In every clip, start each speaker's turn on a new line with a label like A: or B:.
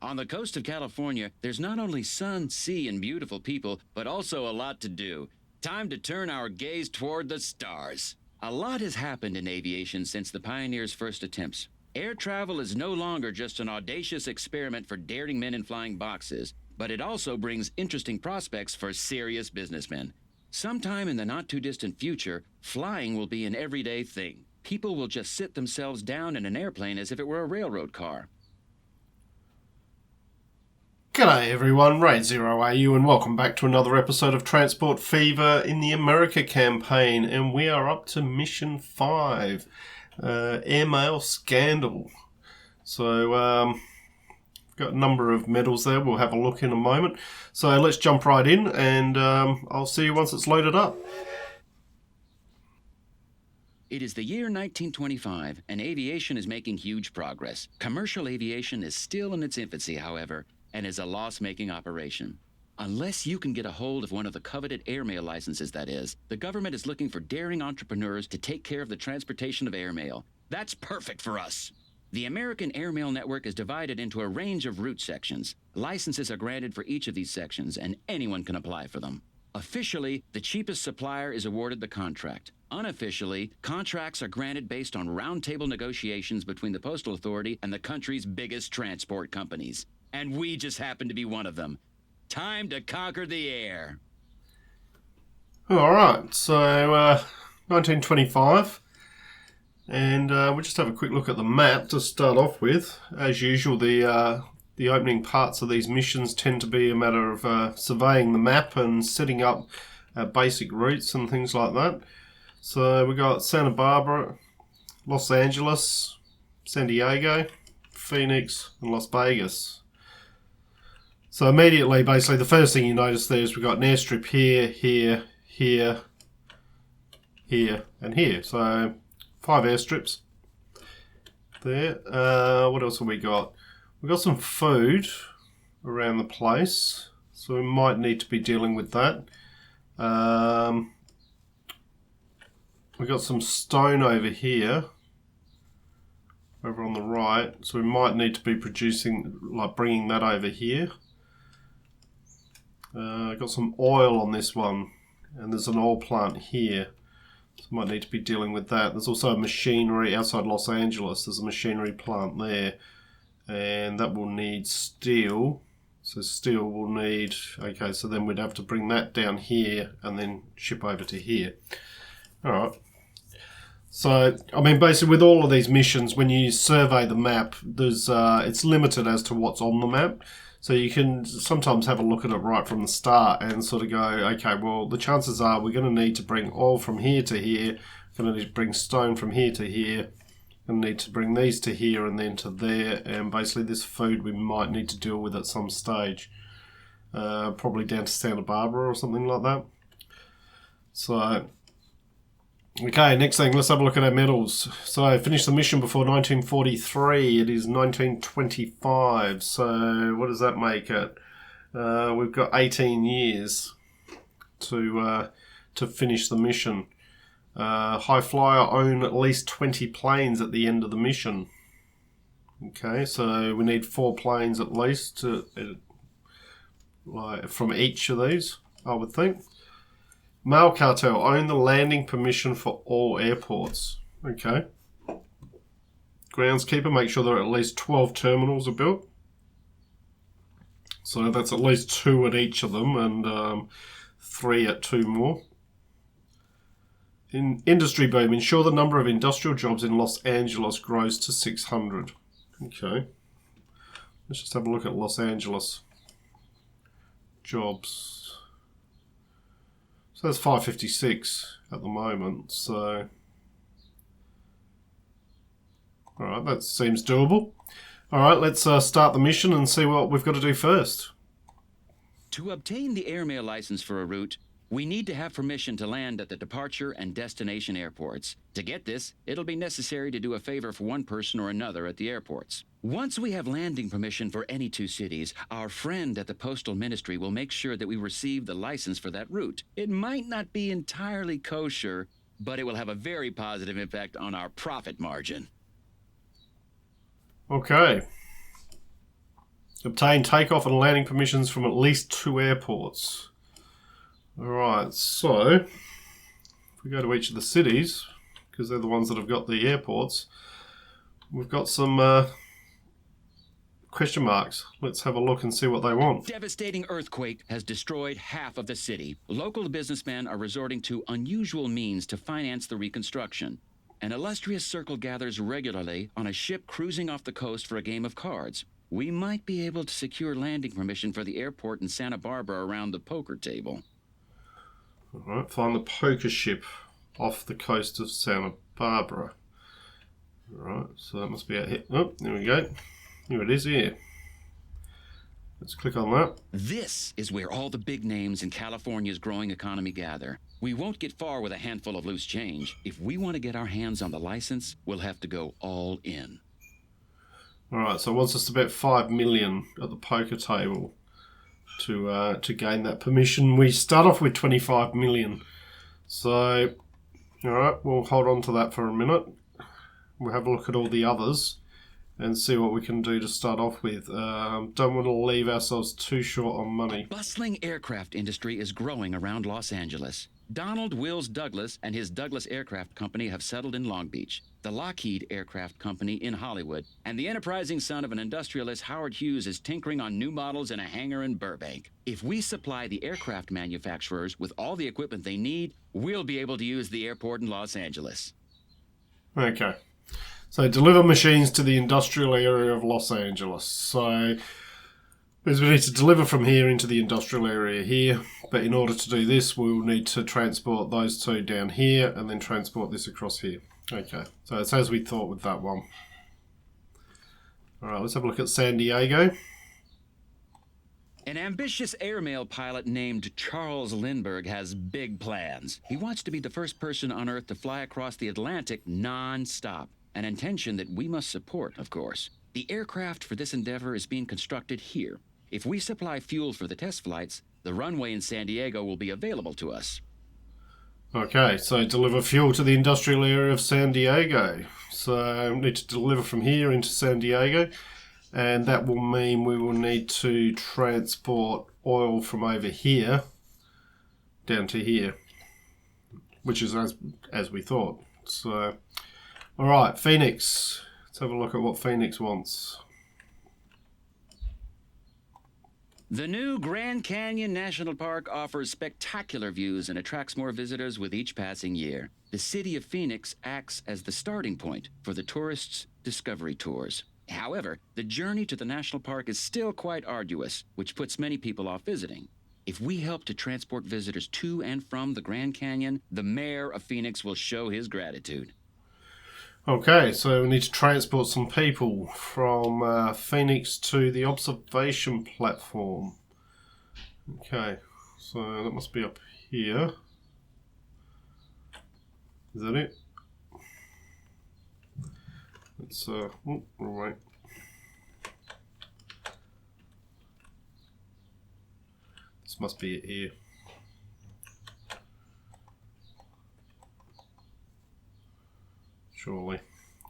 A: On the coast of California, there's not only sun, sea, and beautiful people, but also a lot to do. Time to turn our gaze toward the stars. A lot has happened in aviation since the pioneers' first attempts. Air travel is no longer just an audacious experiment for daring men in flying boxes, but it also brings interesting prospects for serious businessmen. Sometime in the not-too-distant future, flying will be an everyday thing. People will just sit themselves down in an airplane as if it were a railroad car.
B: G'day everyone, Raid0AU and welcome back to another episode of Transport Fever in the America campaign, and we are up to Mission 5, Airmail Scandal. So, got a number of medals there, we'll have a look in a moment. So let's jump right in and I'll see you once it's loaded up.
A: It is the year 1925, and aviation is making huge progress. Commercial aviation is still in its infancy, however, and is a loss-making operation. Unless you can get a hold of one of the coveted airmail licenses, that is, the government is looking for daring entrepreneurs to take care of the transportation of airmail. That's perfect for us. The American airmail network is divided into a range of route sections. Licenses are granted for each of these sections, and anyone can apply for them. Officially, the cheapest supplier is awarded the contract. Unofficially, contracts are granted based on roundtable negotiations between the Postal Authority and the country's biggest transport companies. And we just happen to be one of them. Time to conquer the air.
B: Alright, so 1925, and we'll just have a quick look at the map to start off with. As usual, the opening parts of these missions tend to be a matter of surveying the map and setting up basic routes and things like that. So we got Santa Barbara, Los Angeles, San Diego, Phoenix, and Las Vegas. So immediately, basically, the first thing you notice there is we've got an airstrip here, here, here, here, and here. So 5 airstrips there. What else have we got? We've got some food around the place, so we might need to be dealing with that. We've got some stone over here, over on the right, so we might need to be bringing that over here. Got some oil on this one, and there's an oil plant here, so might need to be dealing with that. There's also a machinery outside Los Angeles. There's a machinery plant there, and that will need steel. So steel will need, okay, so then we'd have to bring that down here and then ship over to here. Alright. So, I mean, basically with all of these missions, when you survey the map, there's it's limited as to what's on the map. So you can sometimes have a look at it right from the start and sort of go, okay, well, the chances are we're going to need to bring oil from here to here, going to need to bring stone from here to here, going to need to bring these to here and then to there, and basically this food we might need to deal with at some stage, probably down to Santa Barbara or something like that. So, okay, next thing, let's have a look at our medals. So I finished the mission before 1943. It is 1925. So what does that make it? We've got 18 years to finish the mission. High Flyer own at least 20 planes at the end of the mission. Okay, so we need 4 planes at least from each of these, I would think. Mail Cartel own the landing permission for all airports. Okay. Groundskeeper, make sure there are at least 12 terminals are built. So that's at least 2 at each of them and 3 at 2 more. In Industry Boom, ensure the number of industrial jobs in Los Angeles grows to 600. Okay. Let's just have a look at Los Angeles jobs. So that's 556 at the moment, so alright, that seems doable. Alright, let's start the mission and see what we've got to do first.
A: To obtain the airmail license for a route, we need to have permission to land at the departure and destination airports. To get this, it'll be necessary to do a favor for one person or another at the airports. Once we have landing permission for any 2 cities, our friend at the Postal Ministry will make sure that we receive the license for that route. It might not be entirely kosher, but it will have a very positive impact on our profit margin.
B: Okay. Obtain takeoff and landing permissions from at least 2 airports. Alright, so if we go to each of the cities, because they're the ones that have got the airports, we've got some question marks. Let's have a look and see what they want.
A: Devastating earthquake has destroyed half of the city. Local businessmen are resorting to unusual means to finance the reconstruction. An illustrious circle gathers regularly on a ship cruising off the coast for a game of cards. We might be able to secure landing permission for the airport in Santa Barbara around the poker table.
B: Alright, find the poker ship off the coast of Santa Barbara. Alright, so that must be out here. Oh, there we go. Here it is here. Let's click on that.
A: This is where all the big names in California's growing economy gather. We won't get far with a handful of loose change. If we want to get our hands on the license, we'll have to go all in.
B: Alright, so it wants us to bet 5 million at the poker table to gain that permission. We start off with 25 million. So, alright, we'll hold on to that for a minute. We'll have a look at all the others and see what we can do to start off with. Don't want to leave ourselves too short on money.
A: Bustling aircraft industry is growing around Los Angeles. Donald Wills Douglas and his Douglas Aircraft Company have settled in Long Beach, the Lockheed Aircraft Company in Hollywood, and the enterprising son of an industrialist, Howard Hughes, is tinkering on new models in a hangar in Burbank. If we supply the aircraft manufacturers with all the equipment they need, we'll be able to use the airport in Los Angeles.
B: Okay. So deliver machines to the industrial area of Los Angeles. So because we need to deliver from here into the industrial area here, but in order to do this, we'll need to transport those two down here and then transport this across here. Okay, so it's as we thought with that one. All right, let's have a look at San Diego.
A: An ambitious airmail pilot named Charles Lindbergh has big plans. He wants to be the first person on Earth to fly across the Atlantic non-stop, an intention that we must support, of course. The aircraft for this endeavor is being constructed here. If we supply fuel for the test flights, the runway in San Diego will be available to us.
B: Okay, so deliver fuel to the industrial area of San Diego. So we need to deliver from here into San Diego, and that will mean we will need to transport oil from over here down to here, which is as we thought. So, all right, Phoenix. Let's have a look at what Phoenix wants.
A: The new Grand Canyon National Park offers spectacular views and attracts more visitors with each passing year. The city of Phoenix acts as the starting point for the tourists' discovery tours. However, the journey to the national park is still quite arduous, which puts many people off visiting. If we help to transport visitors to and from the Grand Canyon, the mayor of Phoenix will show his gratitude.
B: Okay, so we need to transport some people from Phoenix to the observation platform. Okay, so that must be up here. Is that it? It's, wrong way. This must be it here.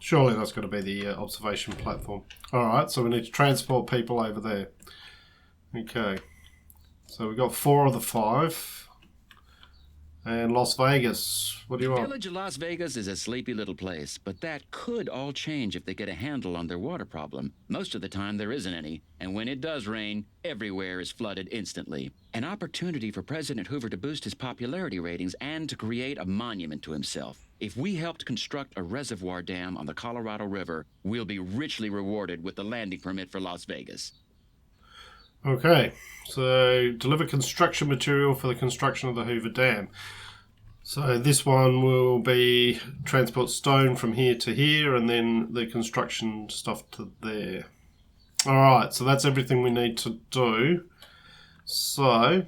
B: Surely that's got to be the observation platform. Alright, so we need to transport people over there. Okay. So we've got 4 of the 5. And Las Vegas. What do you
A: The
B: want?
A: village of Las Vegas is a sleepy little place, but that could all change if they get a handle on their water problem. Most of the time there isn't any, and when it does rain, everywhere is flooded instantly. An opportunity for President Hoover to boost his popularity ratings and to create a monument to himself. If we helped construct a reservoir dam on the Colorado River, we'll be richly rewarded with the landing permit for Las Vegas.
B: Okay, so deliver construction material for the construction of the Hoover Dam. So this one will be transport stone from here to here and then the construction stuff to there. Alright, so that's everything we need to do. So,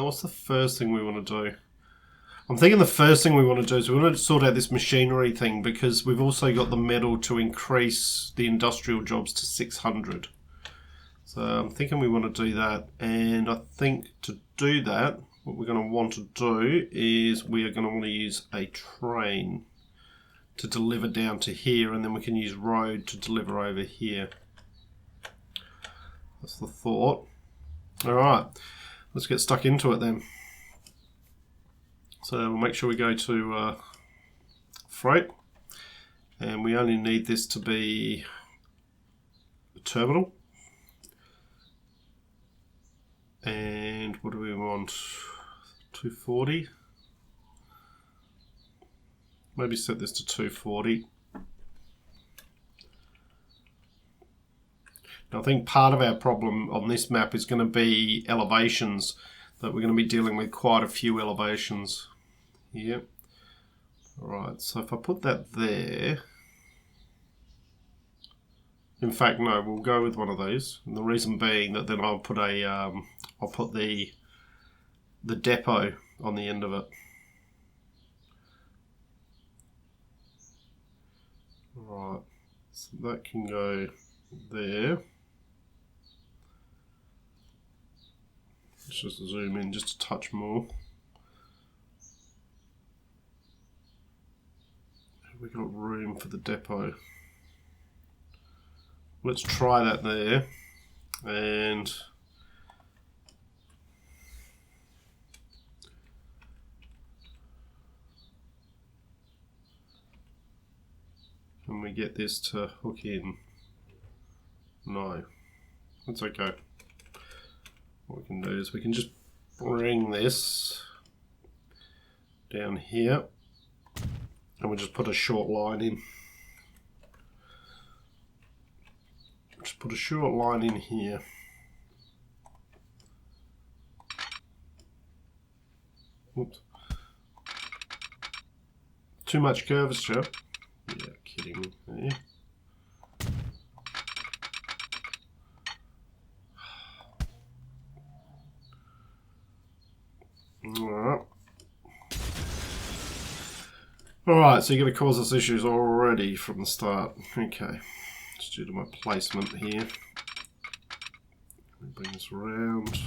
B: what's the first thing we want to do? I'm thinking the first thing we want to do is we want to sort out this machinery thing because we've also got the metal to increase the industrial jobs to 600. So I'm thinking we want to do that, and I think to do that, what we're going to want to do is we are going to want to use a train to deliver down to here, and then we can use road to deliver over here. That's the thought. Alright, let's get stuck into it then. So we'll make sure we go to freight, and we only need this to be a terminal. And what do we want? 240. Maybe set this to 240. Now I think part of our problem on this map is going to be elevations, that we're going to be dealing with quite a few elevations here. Alright, so if I put that there, in fact no, we'll go with one of these. And the reason being that then I'll put the depot on the end of it. Right, so that can go there. Let's just zoom in just a touch more. Have we got room for the depot? Let's try that there. And can we get this to hook in? No, that's okay. What we can do is we can just bring this down here, and we'll just put a short line in. Just put a short line in here. Oops. Too much curvature. Yeah, kidding me. There. Alright, so you're going to cause us issues already from the start. Okay, just due to my placement here. Let me bring this around.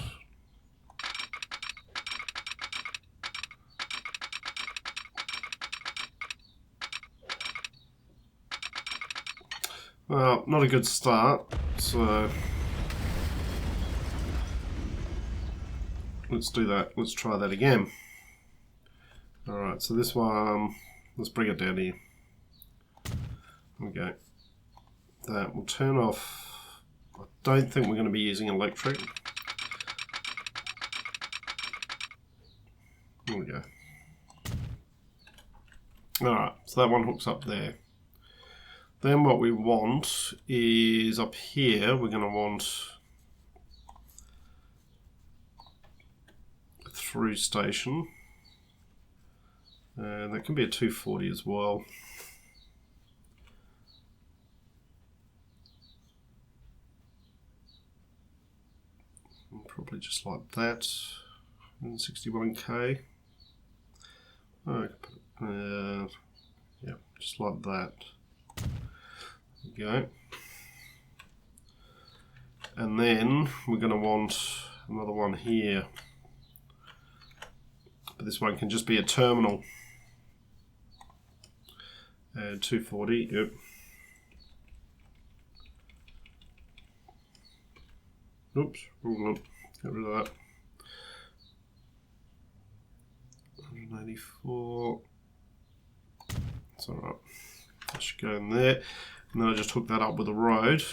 B: Well, not a good start, so let's do that. Let's try that again. Alright, so this one, let's bring it down here. Okay. That will turn off. I don't think we're going to be using electric. There we go. Alright, so that one hooks up there. Then what we want is up here, we're going to want a through station. And that can be a 240 as well. And probably just like that. 161k. Oh, yeah, just like that. There we go. And then we're going to want another one here. But this one can just be a terminal. And 240, yep. Oops, wrong one. Get rid of that. 184. It's alright. That should go in there. And then I just hook that up with a road.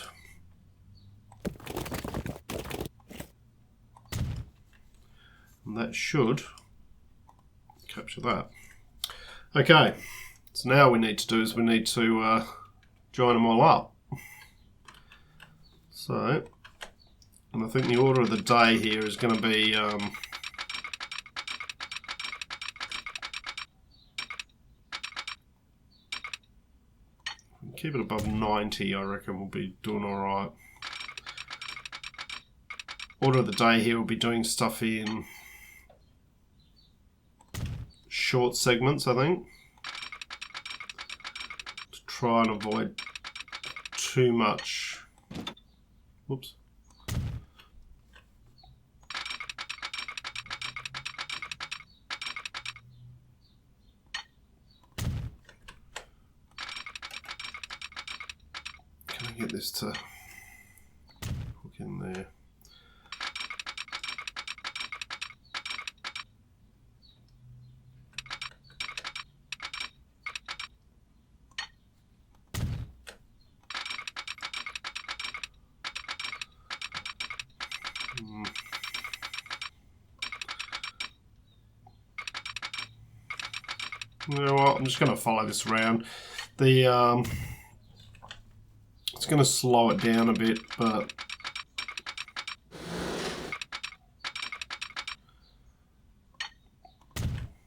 B: And that should capture that. Okay, so now what we need to do is we need to join them all up. So, and I think the order of the day here is going to be keep it above 90, I reckon we'll be doing alright. Order of the day here will be doing stuff in short segments, I think, to try and avoid too much. Whoops. Can I get this to hook in there? You know what? I'm just going to follow this around. The it's going to slow it down a bit, but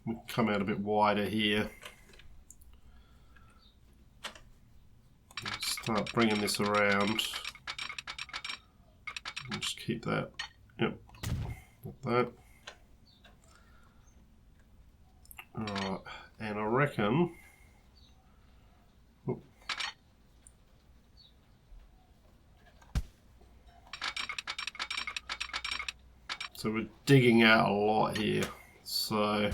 B: we come out a bit wider here. Start bringing this around. Just keep that. Yep, like that. Alright, and I reckon. Oop. So we're digging out a lot here. So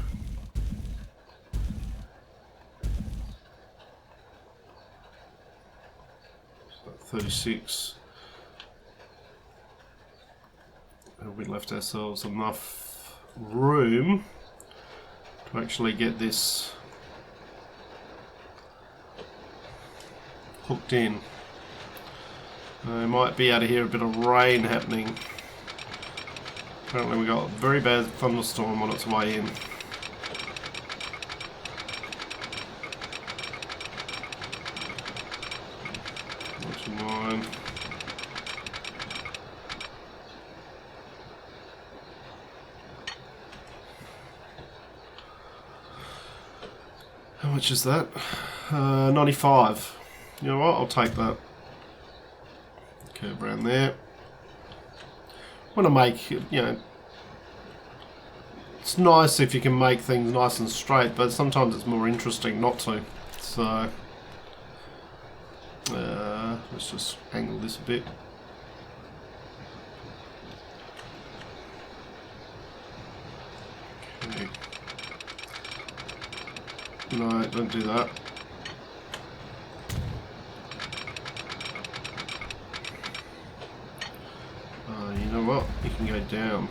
B: 36. And we left ourselves enough room to actually get this hooked in. I might be able to hear a bit of rain happening. Apparently we got a very bad thunderstorm on its way in. Mine. How much is that? 95. You know what? I'll take that. Curve around there. Want to make, you know, it's nice if you can make things nice and straight, but sometimes it's more interesting not to. So let's just angle this a bit. Okay. No, don't do that. You know what? You can go down.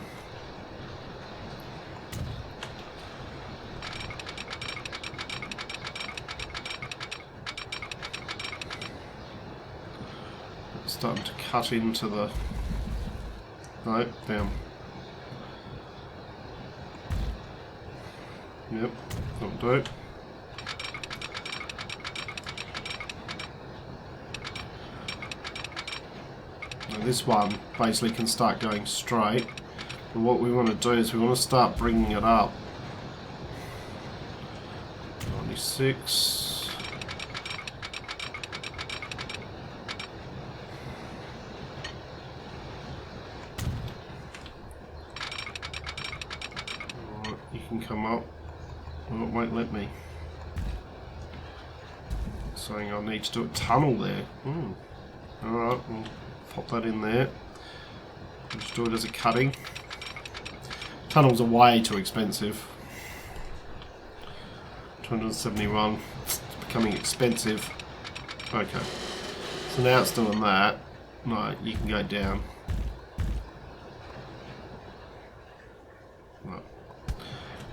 B: It's starting to cut into the... No, down. Yep, that'll do. Now this one basically can start going straight, but what we want to do is we want to start bringing it up. 96. Alright, you can come up. Oh, it won't let me. It's saying I need to do a tunnel there. Alright, we'll pop that in there. Just do it as a cutting. Tunnels are way too expensive. 271. It's becoming expensive. Okay. So now it's doing that. No, you can go down. No.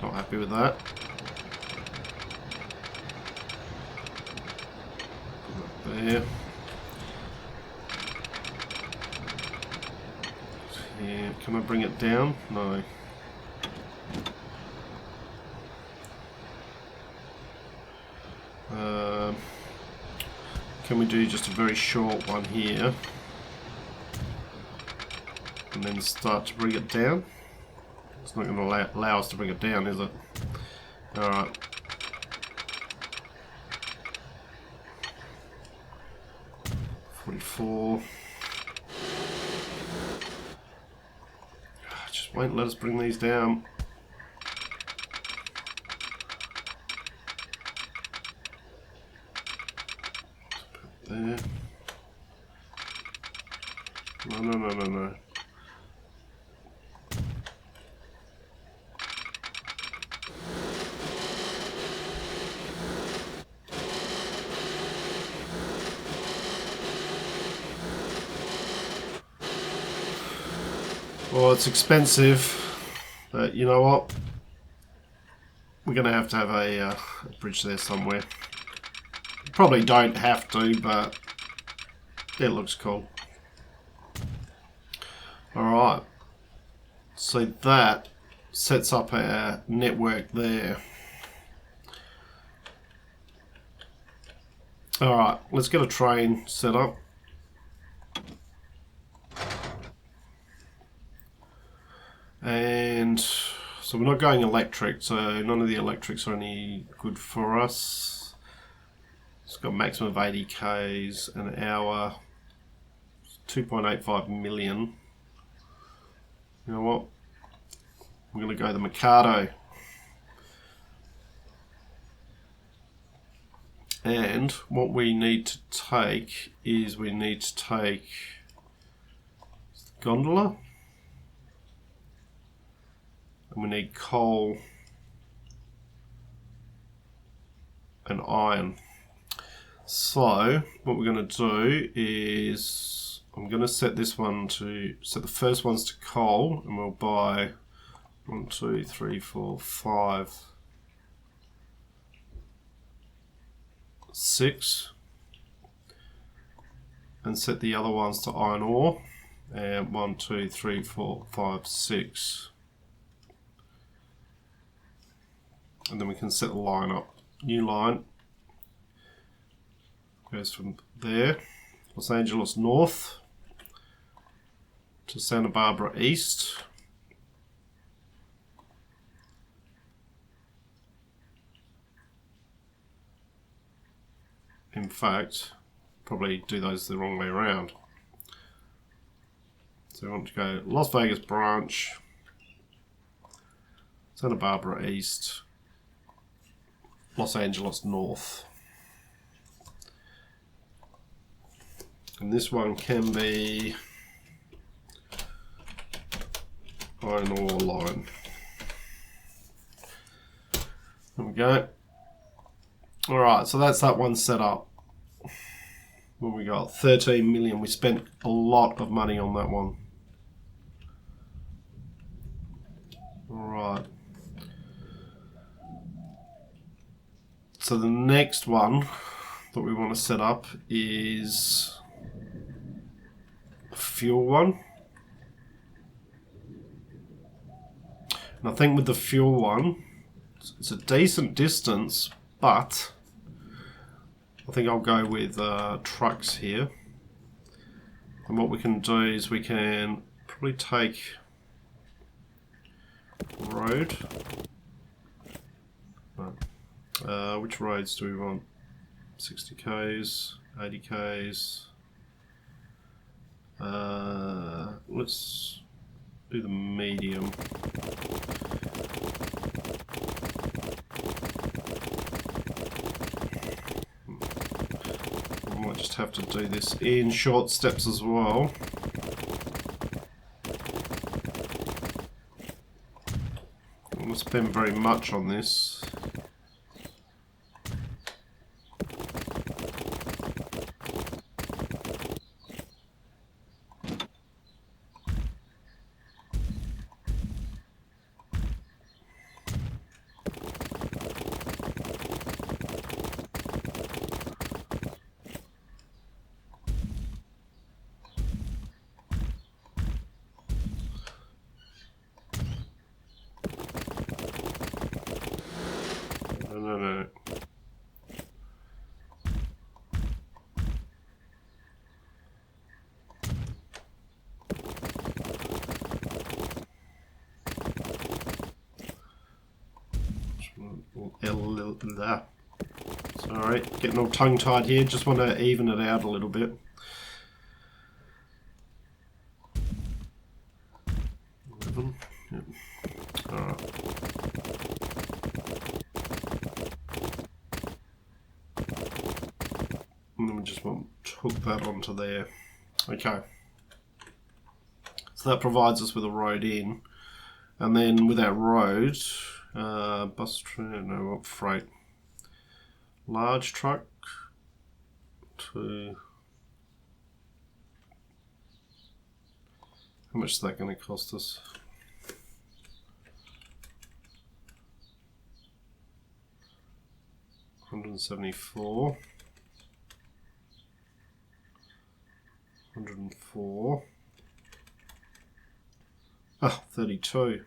B: Not happy with that. Put that there. Yeah, can I bring it down? No. Can we do just a very short one here? And then start to bring it down? It's not going to allow us to bring it down, is it? Alright. $44. Just won't let us bring these down. There. No. Well, it's expensive, but you know what? We're going to have a bridge there somewhere. Probably don't have to, but it looks cool. Alright, so that sets up our network there. Alright, let's get a train set up. And so we're not going electric, so none of the electrics are any good for us. It's got a maximum of 80 Ks an hour, 2.85 million. You know what? We're going to go the Mikado. And what we need to take is we need to take gondola. And we need coal and iron. So what we're going to do is I'm going to set this one to set the first ones to coal, and we'll buy 1, 2, 3, 4, 5, 6, and set the other ones to iron ore. And 1, 2, 3, 4, 5, 6, and then we can set the line up. New line goes from there, Los Angeles North, to Santa Barbara East. In fact, probably do those the wrong way around. So we want to go Las Vegas branch, Santa Barbara East, Los Angeles North. And this one can be iron ore line. There we go. Alright, so that's that one set up. What we got? 13 million. We spent a lot of money on that one. Alright. So the next one that we want to set up is a fuel one. And I think with the fuel one, it's a decent distance, but I think I'll go with trucks here. And what we can do is we can probably take road. Which roads do we want? 60 Ks, 80 Ks. Let's do the medium. I might just have to do this in short steps as well. I'm not spend very much on this. No. Sorry, getting all tongue-tied here. Just want to even it out a little bit. Yep. All right. And then we just want to hook that onto there. Okay. So that provides us with a road in. And then with our road, bus train, no, what, freight. Large truck to... How much is that going to cost us? $174. 104. Ah, 32.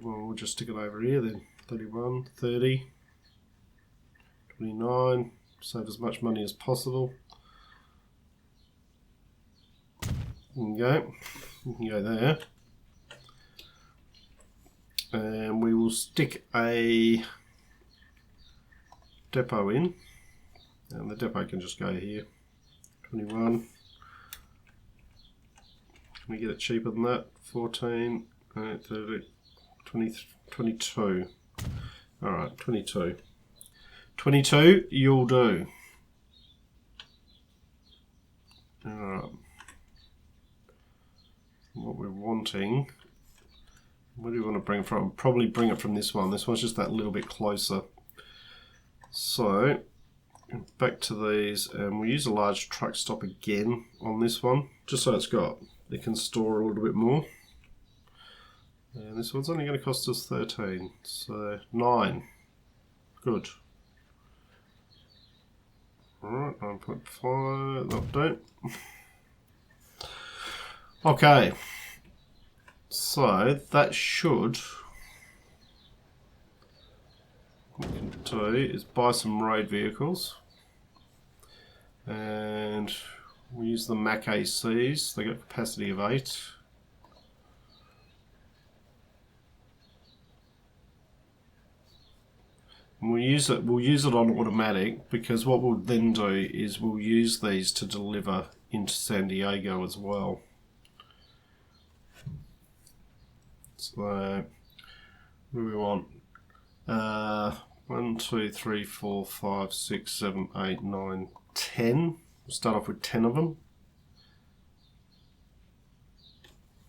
B: Well, we'll just stick it over here then. 31, 30, 29, Save as much money as possible. There you go. You can go there. And we will stick a depot in. And the depot can just go here. 21. Can we get it cheaper than that? 14, 30, 20, 22. Alright, 22. 22, you'll do. Alright. What we're wanting, where do we want to bring it from? Probably bring it from this one. This one's just that little bit closer. So, back to these, and we'll use a large truck stop again on this one, just so it can store a little bit more. And this one's only going to cost us 13, so 9. Good. Alright, 9.5, that'll do. Okay, so that should, what we can do is buy some road vehicles, and we'll use the Mac ACs. They got capacity of 8. And we'll use it on automatic, because what we'll then do is we'll use these to deliver into San Diego as well. So, what do we want? 1, 2, 3, 4, 5, 6, 7, 8, 9, 10. We'll start off with 10 of them.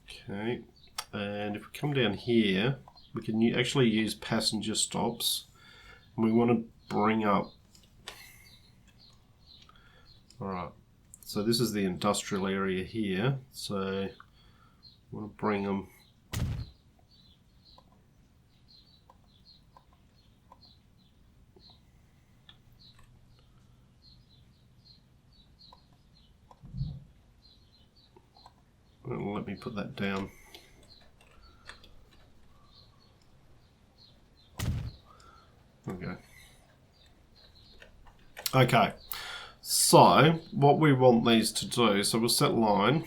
B: Okay, and if we come down here, we can actually use passenger stops. And we want to bring up. Alright, so this is the industrial area here. So, we want to bring them. Let me put that down. Okay. Okay. So what we want these to do, so we'll set line,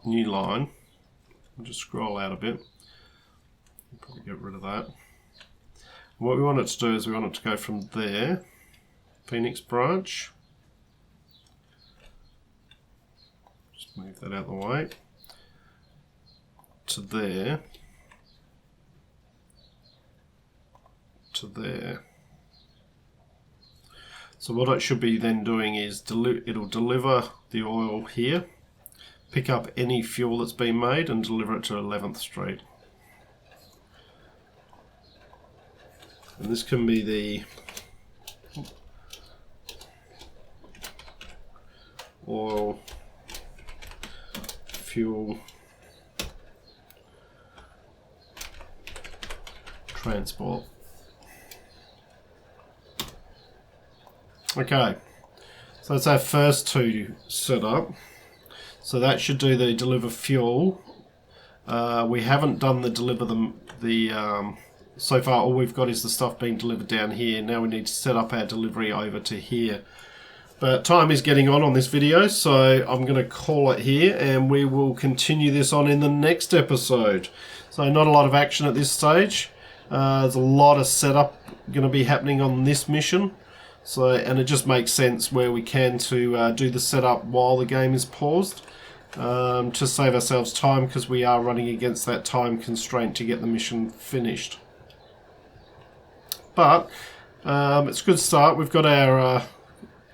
B: new line. We'll just scroll out a bit. Probably get rid of that. What we want it to do is we want it to go from there, Phoenix branch. Move that out of the way, to there, to there. So what it should be then doing is it'll deliver the oil here, pick up any fuel that's been made and deliver it to 11th Street. And this can be the oil, fuel, transport. Okay, so that's our first two set up. So that should do the deliver fuel. We haven't done the deliver so far all we've got is the stuff being delivered down here. Now we need to set up our delivery over to here. But time is getting on this video, so I'm going to call it here, and we will continue this on in the next episode. So not a lot of action at this stage. There's a lot of setup going to be happening on this mission. So, and it just makes sense where we can to do the setup while the game is paused, to save ourselves time, because we are running against that time constraint to get the mission finished. But it's a good start. We've got our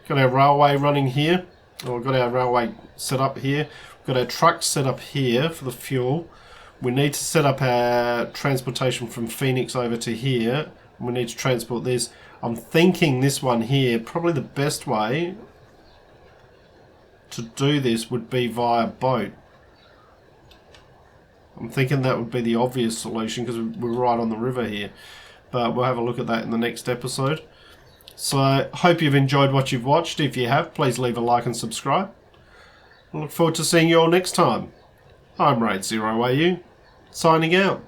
B: railway running here, or we've got our railway set up here. We've got our truck set up here for the fuel. We need to set up our transportation from Phoenix over to here. We need to transport this. I'm thinking this one here, probably the best way to do this would be via boat. I'm thinking that would be the obvious solution because we're right on the river here. But we'll have a look at that in the next episode. So, I hope you've enjoyed what you've watched. If you have, please leave a like and subscribe. I look forward to seeing you all next time. I'm Raid0AU, signing out.